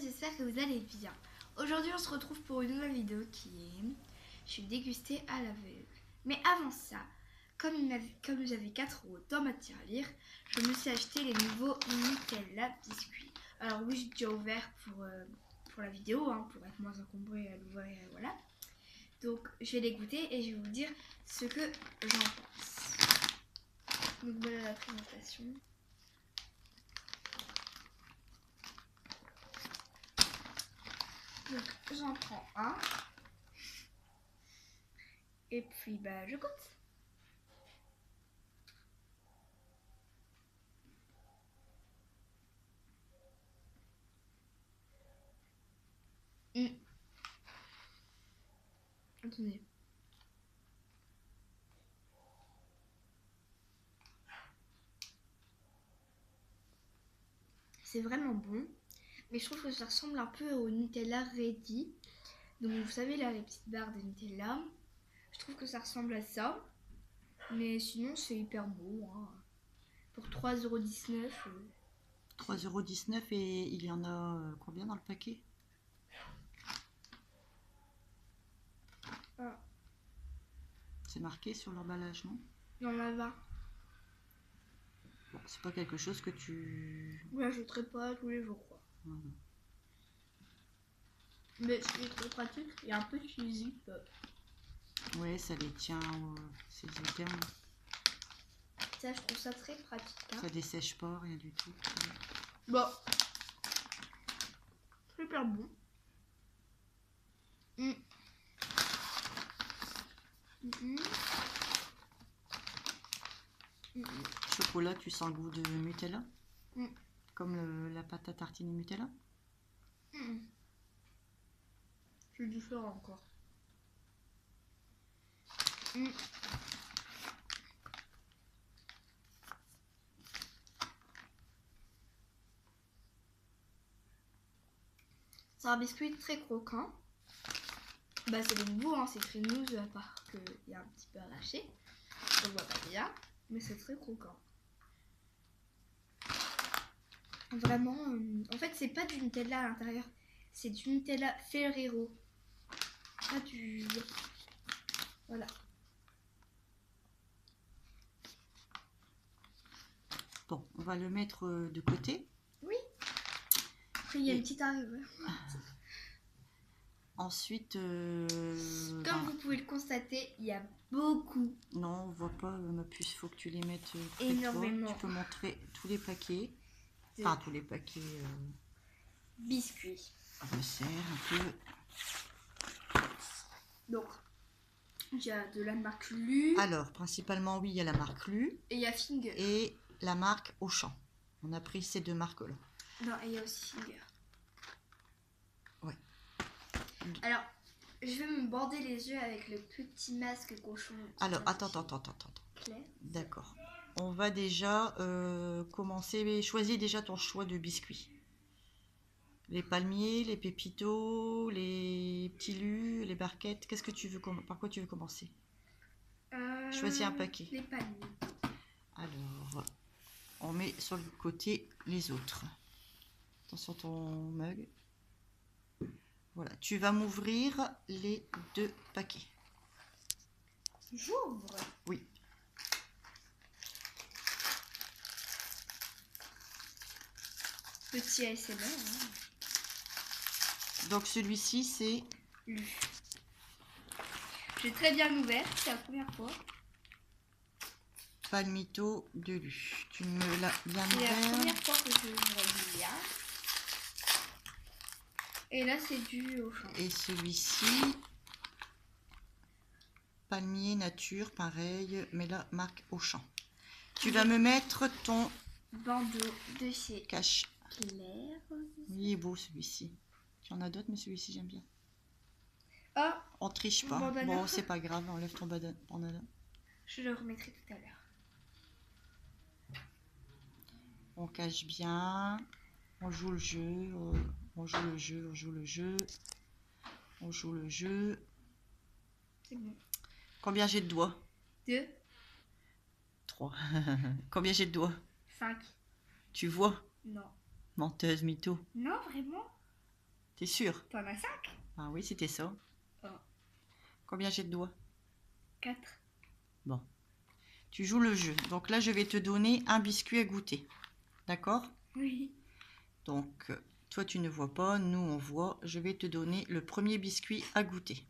j'espère que vous allez bien. Aujourd'hui on se retrouve pour une nouvelle vidéo qui est je suis dégustée à l'aveugle. Mais avant ça, comme j'avais 4 € dans ma tirelire, je me suis acheté les nouveaux Nutella biscuits. Alors oui, j'ai déjà ouvert pour la vidéo, pour être moins encombré à l'ouvrir, voilà. Donc je vais les goûter et je vais vous dire ce que j'en pense. Donc voilà la présentation. Donc j'en prends un. Et puis bah je goûte. Attendez. C'est vraiment bon. Mais je trouve que ça ressemble un peu au Nutella Ready. Donc vous savez là, les petites barres de Nutella. Je trouve que ça ressemble à ça. Mais sinon c'est hyper beau. Pour 3,19 €. 3,19 € et il y en a combien dans le paquet? C'est marqué sur l'emballage, non? Il y en a 20. Bon, c'est pas quelque chose que tu... Je n'achèterai pas tous les jours, quoi. Mais c'est trop pratique. Il y a un petit zip. Ouais, ça les tient, c'est interne. Ça, je trouve ça très pratique. Ça dessèche pas, rien du tout. Bon. Super bon. Chocolat, tu sens le goût de Nutella? Comme la pâte à tartiner Nutella? C'est différent encore. C'est un biscuit très croquant. Bah c'est les nouveaux, c'est crémeuse à part qu'il y a un petit peu arraché. On voit pas bien, mais c'est très croquant. Vraiment, en fait c'est pas du Nutella à l'intérieur, c'est du Nutella Ferrero. Pas du... Voilà. Bon, on va le mettre de côté. Oui. Après il y a une petite arrivée. Ensuite, comme vous pouvez le constater, il y a beaucoup. Non, on voit pas ma puce, faut que tu les mettes énormément. Tu peux montrer tous les paquets. Enfin, tous les paquets. Biscuits. Je serre un peu. Donc, il y a de la marque Lu. Alors, principalement, oui, il y a la marque Lu. Et il y a Finger. Et la marque Auchan. On a pris ces deux marques-là. Non, et il y a aussi Finger. Ouais. Alors, je vais me bander les yeux avec le petit masque cochon. Alors, attends. D'accord. On va déjà commencer. Choisis déjà ton choix de biscuits. Les palmiers, les pépitos, les petits lus, les barquettes. Qu'est-ce que tu veux par quoi tu veux commencer? Choisis un paquet. Les palmiers. Alors, on met sur le côté les autres. Attention ton mug. Voilà, tu vas m'ouvrir les 2 paquets. J'ouvre? Oui. Petit ASMR. Donc celui-ci c'est Lu. J'ai très bien ouvert, c'est la première fois. Palmito de Lu. Tu me l'as bien ouvert. C'est la première fois que je ouvre bien. Et là c'est du Auchan. Et celui-ci, palmier nature, pareil, mais là marque Auchan. Tu vas me mettre ton bandeau de chez cache. Claire. Il est beau celui-ci. Tu en as d'autres, mais celui-ci j'aime bien. Ah, on triche pas. Bandana. Bon, c'est pas grave, enlève ton bandana. Je le remettrai tout à l'heure. On cache bien. On joue le jeu. On joue le jeu. C'est bon. Combien j'ai de doigts? 2. 3. Combien j'ai de doigts? 5. Tu vois? Non. Menteuse, mytho. Non, vraiment? T'es sûr? T'en as 5? Ah oui, c'était ça. Oh. Combien j'ai de doigts? 4. Bon. Tu joues le jeu. Donc là, je vais te donner un biscuit à goûter. D'accord? Oui. Donc, toi, tu ne vois pas. Nous, on voit. Je vais te donner le premier biscuit à goûter.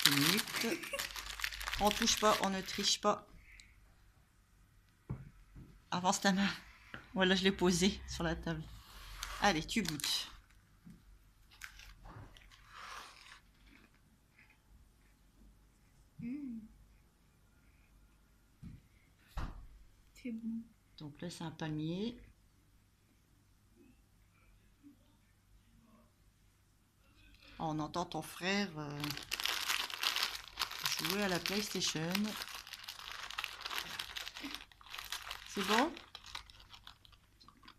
Une minute. On ne touche pas, on ne triche pas. Avance ta main. Voilà, je l'ai posé sur la table. Allez, tu goûtes. C'est bon. Donc là, c'est un palmier. On entend ton frère jouer à la PlayStation. C'est bon?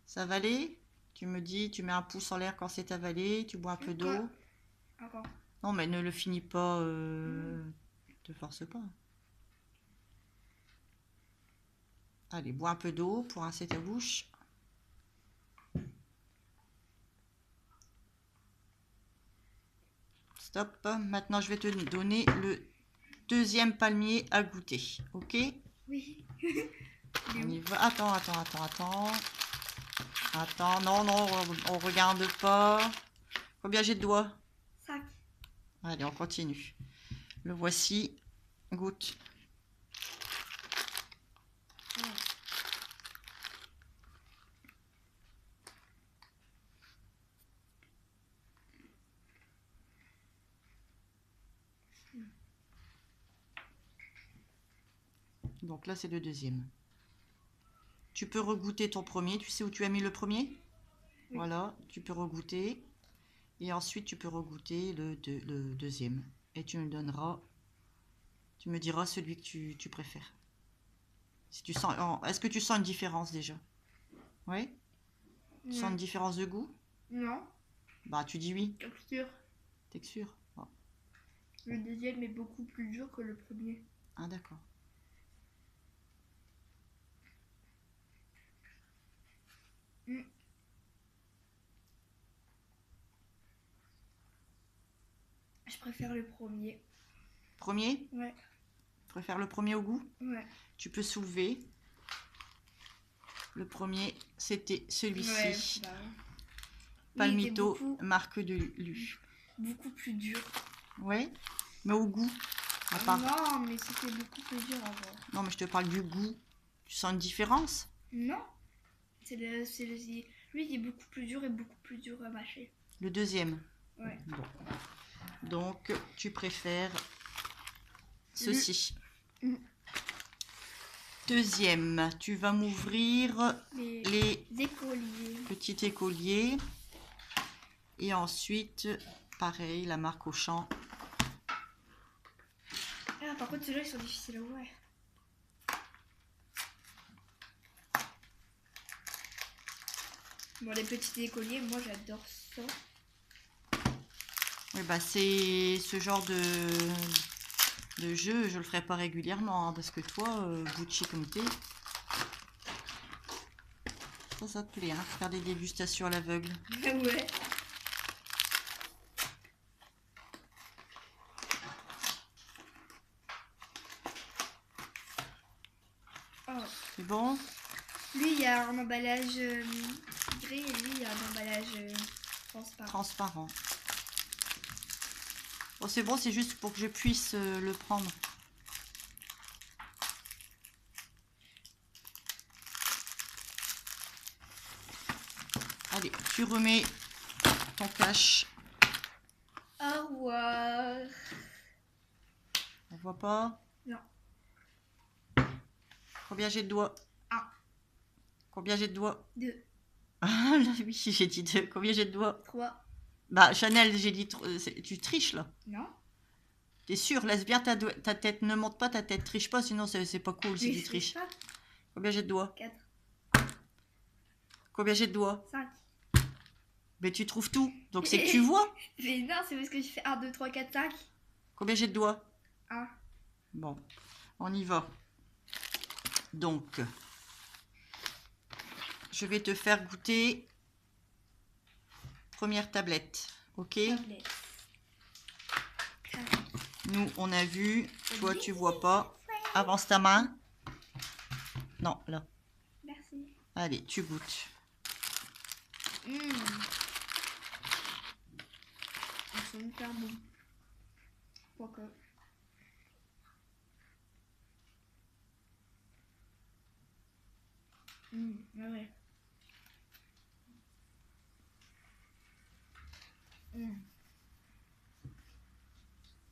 Ça va aller? Tu me dis, tu mets un pouce en l'air quand c'est avalé, tu bois un peu d'eau. Encore. Non, mais ne le finis pas, te force pas. Allez, bois un peu d'eau pour rincer ta bouche. Stop. Maintenant, je vais te donner le deuxième palmier à goûter. Ok? Oui. On y va. Attends. Attends, non, on regarde pas. Combien j'ai de doigts? 5. Allez, on continue. Le voici. Goûte. Donc là, c'est le deuxième. Tu peux regoûter ton premier. Tu sais où tu as mis le premier? Oui. Voilà, tu peux regoûter. Et ensuite, tu peux regoûter le deuxième. Et tu me donneras... Tu me diras celui que tu préfères. Si tu sens, est-ce que tu sens une différence déjà? Oui? Tu sens une différence de goût? Non. Bah, tu dis oui. Texture. Texture? Oh. Le deuxième est beaucoup plus dur que le premier. Ah, d'accord. Je préfère le premier. Premier? Ouais. Tu préfères le premier au goût? Ouais. Tu peux soulever. Le premier, c'était celui-ci. Ouais, bah... Palmito, beaucoup, marque de Lu. Beaucoup plus dur. Ouais, mais au goût. À part... Non, mais c'était beaucoup plus dur à voir. Non, mais je te parle du goût. Tu sens une différence? Non. Lui, il est beaucoup plus dur et beaucoup plus dur à mâcher. Le deuxième? Ouais. Bon. Donc, tu préfères ceci. Deuxième, tu vas m'ouvrir les écoliers. Petits écoliers. Et ensuite, pareil, la marque Auchan. Ah, par contre, ceux-là, ils sont difficiles à ouvrir. Bon, les petits écoliers, moi, j'adore ça. Oui, bah c'est ce genre de jeu, je le ferai pas régulièrement, hein, parce que toi, Gucci comme t'es, ça te plaît, hein, faire des dégustations à l'aveugle. Ouais. Oh. C'est bon? Lui, il y a un emballage gris et lui, il y a un emballage transparent. Bon, c'est bon, c'est juste pour que je puisse le prendre. Allez, tu remets ton cache. Au revoir. On voit pas? Non. Combien j'ai de doigts? 1. Combien j'ai de doigts? 2. Ah oui, j'ai dit 2. Combien j'ai de doigts? 3. Bah, Chanel, j'ai dit... Tu triches, là? Non. T'es sûr? Laisse bien ta tête. Ne monte pas ta tête. Triche pas, sinon c'est pas cool si tu triches. Combien j'ai de doigts? 4. Combien j'ai de doigts? 5. Mais tu trouves tout. Donc c'est que tu vois. Mais non, c'est parce que je fais 1, 2, 3, 4, 5. Combien j'ai de doigts? 1. Bon, on y va. Donc, je vais te faire goûter première tablette, ok? Tablette. Nous, on a vu, toi, tu vois pas. Avance ta main. Non, là. Merci. Allez, tu goûtes. Ils sont hyper bons. Pourquoi? Ouais.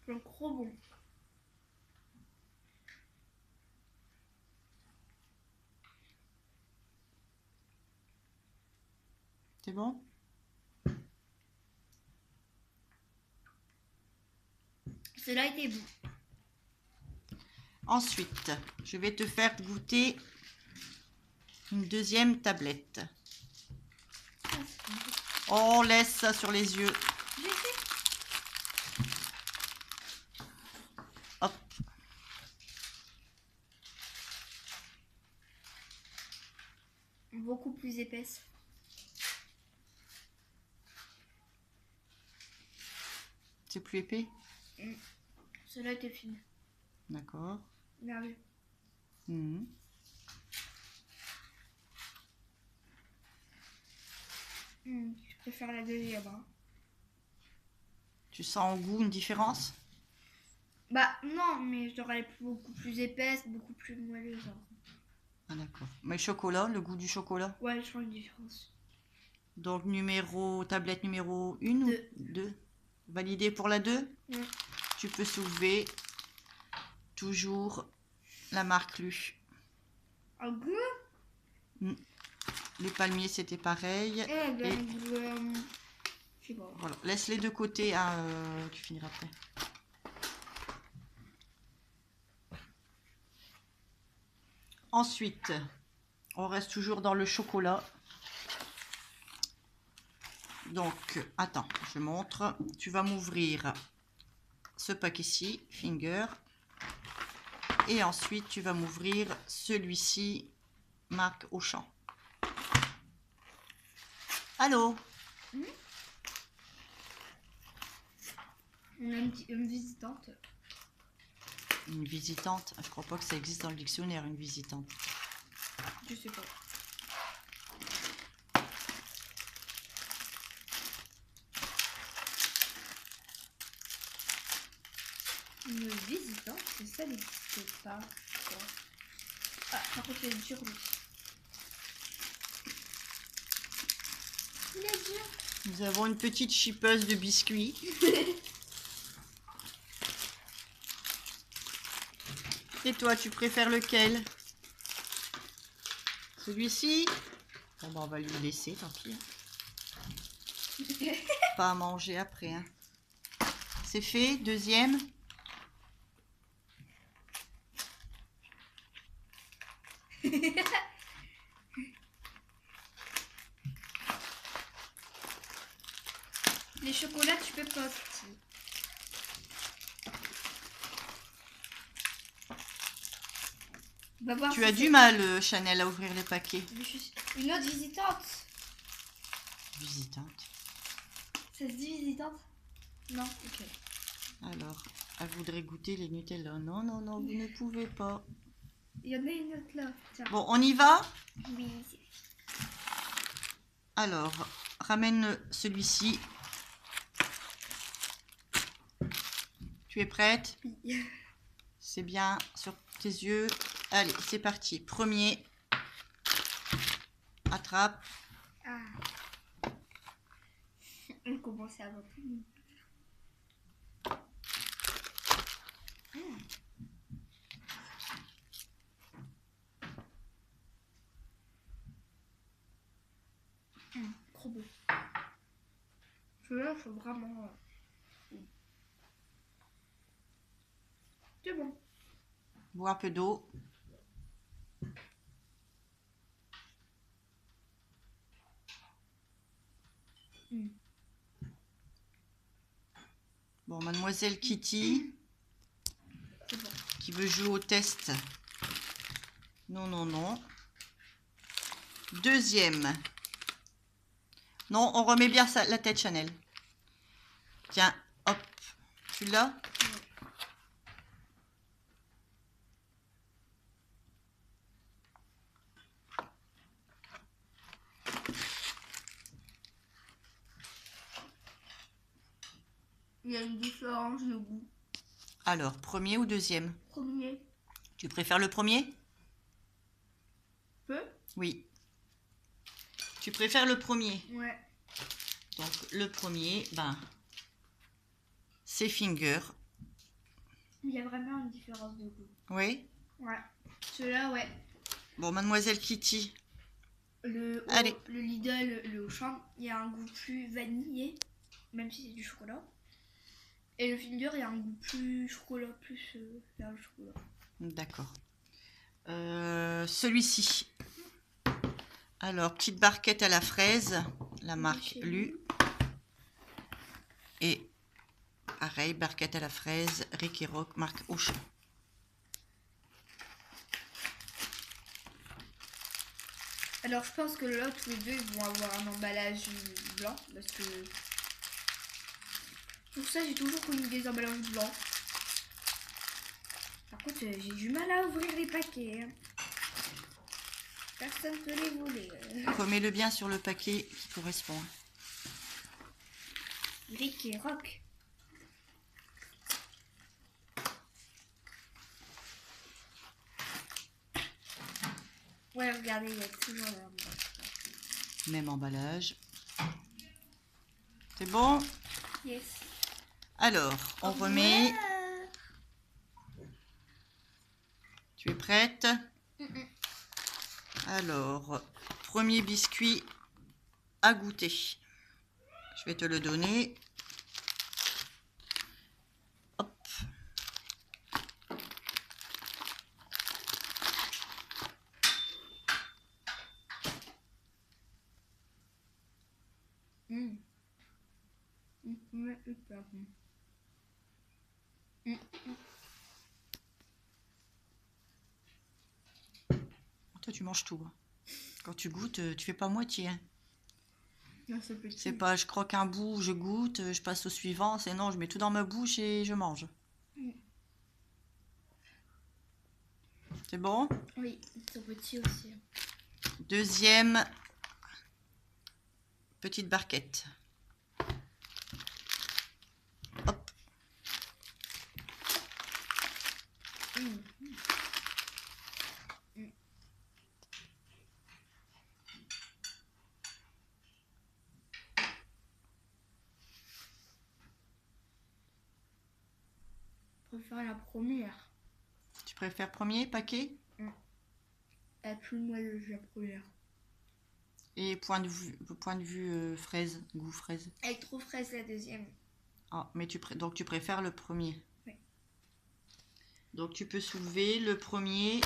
C'est trop bon. C'est bon? Cela était bon. Ensuite, je vais te faire goûter une deuxième tablette. Oh, laisse ça sur les yeux. Hop. Beaucoup plus épaisse. C'est plus épais? Cela était fine. D'accord. Merveilleux. Je préfère la deuxième. Hein. Tu sens au goût une différence? Bah non, mais je l'aurais beaucoup plus épaisse, beaucoup plus moelleuse. Hein. Ah d'accord. Mais chocolat, le goût du chocolat? Ouais, je sens une différence. Donc tablette numéro 1 ou 2? Validé pour la 2? Tu peux soulever toujours la marque Lu. Un goût? Les palmiers c'était pareil. Je sais pas. Voilà. Laisse les deux côtés, hein, tu finiras après. Ensuite, on reste toujours dans le chocolat. Donc, attends, je montre. Tu vas m'ouvrir ce paquet-ci, Finger. Et ensuite, tu vas m'ouvrir celui-ci, marque Auchan. Allô? On a une visitante. Une visitante? Je crois pas que ça existe dans le dictionnaire, une visitante. Je sais pas. Une visitante, c'est ça n'existe pas. Quoi. Ah, par contre, il est dur, lui. Il est dur. Nous avons une petite chipeuse de biscuits. Et toi, tu préfères lequel? Celui-ci? Bon, bah, on va lui laisser, tant pis. Pas à manger après. Hein. C'est fait. Deuxième. Les chocolats, tu peux pas. Va voir Tu as du mal, Chanel, à ouvrir les paquets. Une autre visitante. Visitante. Ça se dit visitante? Non, ok. Alors, elle voudrait goûter les Nutella. Non, non, non, vous ne pouvez pas. Il y en a une autre là. Tiens. Bon, on y va? Oui. Alors, ramène celui-ci. Tu es prête? Oui. C'est bien sur tes yeux. Allez, c'est parti. Premier. Attrape. Ah. On commence à avoir plus. Trop beau. Ceux-là sont vraiment... C'est bon. Bois un peu d'eau. Bon, mademoiselle Kitty, C'est bon. qui veut jouer au test. Non, non, non. Deuxième. Non, on remet bien ça, la tête Chanel. Tiens, hop, tu l'as? Il y a une différence de goût. Alors, premier ou deuxième? Premier. Tu préfères le premier? Peu? Oui. Tu préfères le premier? Ouais. Donc, le premier, ben, c'est Finger. Il y a vraiment une différence de goût. Oui? Ouais. Celui-là, ouais. Bon, Mademoiselle Kitty. Le Lidl, le Auchan, il y a un goût plus vanillé, même si c'est du chocolat. Et le Finger, il y a un goût plus chocolat, plus vers le chocolat. D'accord. Celui-ci. Alors, petite barquette à la fraise, la marque Lu. Et pareil, barquette à la fraise, Rick et Rock, marque Auchan. Alors, je pense que là, tous les deux, ils vont avoir un emballage blanc, parce que pour ça, j'ai toujours connu des emballages blancs. Par contre, j'ai du mal à ouvrir les paquets. Hein. Personne ne peut les voler. Remets-le bien sur le paquet qui correspond. Rick et Rock. Ouais, regardez, il y a toujours l'emballage. Même emballage. C'est bon? Yes. Alors, on remet. Tu es prête? Alors, premier biscuit à goûter. Je vais te le donner. Hop. Toi, tu manges tout. Quand tu goûtes, tu fais pas moitié. Hein. C'est pas je croque un bout, je goûte, je passe au suivant. C'est non, je mets tout dans ma bouche et je mange. C'est bon? Oui, ils sont petits aussi. Deuxième petite barquette. Hop. Je préfère la première. Tu préfères premier paquet? Elle est plus moelleuse la première. Et point de vue fraise, goût fraise. Elle est trop fraise la deuxième. Ah, mais donc tu préfères le premier. Oui. Donc tu peux soulever le premier.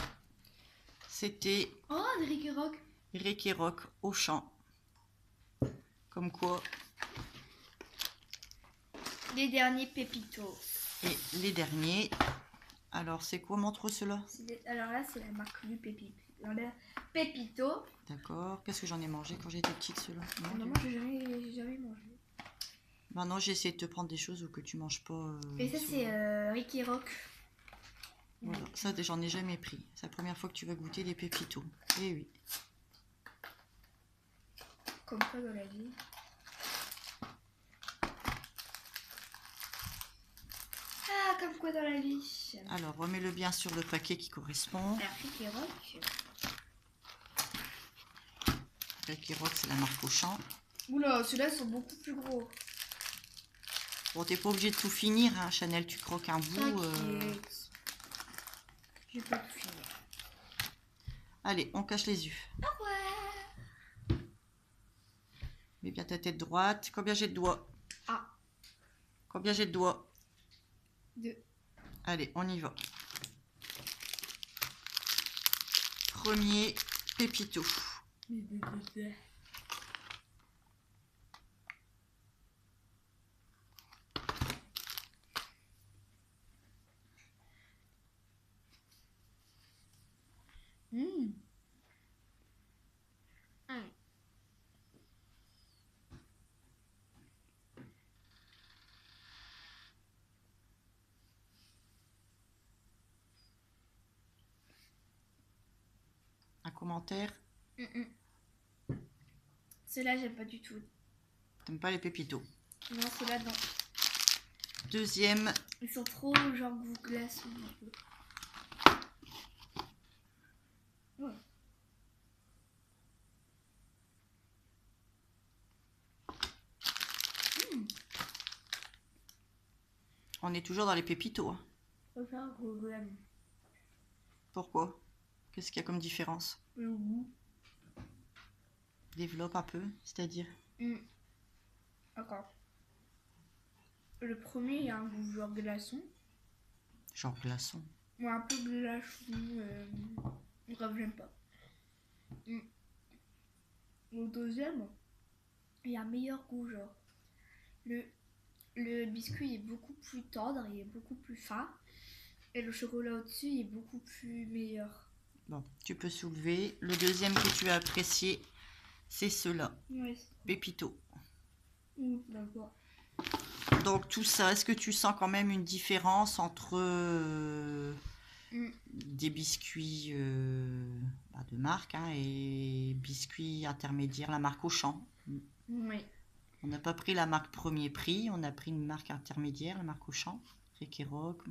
C'était Oh, des Rick et Rock. Rick et Rock Auchan. Comme quoi. Les derniers Pépito. Et les derniers. Alors c'est quoi, montre cela? Alors là, c'est la marque du Pépito. Pépito. D'accord. Qu'est-ce que j'en ai mangé quand j'étais petite, cela? Non, moi, j'ai jamais mangé. Maintenant, j'essaie de te prendre des choses que tu manges pas. Et ça, c'est Rick et Rock. Voilà, ça, j'en ai jamais pris. C'est la première fois que tu vas goûter des pépitos. Eh oui. Comme quoi dans la vie. Ah, comme quoi dans la vie. Alors, remets-le bien sur le paquet qui correspond. Alors, Rick et Rock. Rick et Rock, c'est la marque Auchan. Oula, ceux-là sont beaucoup plus gros. Bon, t'es pas obligé de tout finir, hein, Chanel, tu croques un bout. T'inquiète. Je vais pas tout finir. Allez, on cache les yeux. Ah ouais. Mets bien ta tête droite. Combien j'ai de doigts? Ah. Combien j'ai de doigts? 2. Allez, on y va. Premier pépito. commentaire. Ceux-là, j'aime pas du tout. T'aimes pas les pépitos? Non, ceux-là, non. Deuxième. Ils sont trop genre goût glaçon un peu. Ouais. On est toujours dans les pépitos. Hein. Je préfère goût glaçon. Pourquoi? Qu'est-ce qu'il y a comme différence? Le goût. Développe un peu, c'est-à-dire? D'accord. Le premier, il y a un goût genre glaçon. Genre glaçon. Moi, un peu glaçon. Bref, j'aime pas. Le deuxième, il y a un meilleur goût, genre. Le biscuit est beaucoup plus tendre, il est beaucoup plus fin. Et le chocolat au-dessus il est beaucoup plus meilleur. Bon, tu peux soulever. Le deuxième que tu as apprécié, c'est ceux-là. Ouais. Pépito. D'accord. Donc tout ça, est-ce que tu sens quand même une différence entre des biscuits de marque et biscuits intermédiaires, la marque Auchan? Oui. On n'a pas pris la marque premier prix, on a pris une marque intermédiaire, la marque Auchan, Rick et Rock,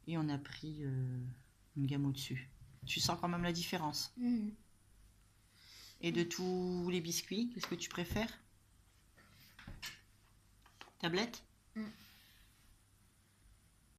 et on a pris une gamme au-dessus. Tu sens quand même la différence. Et de tous les biscuits, qu'est-ce que tu préfères? Tablette?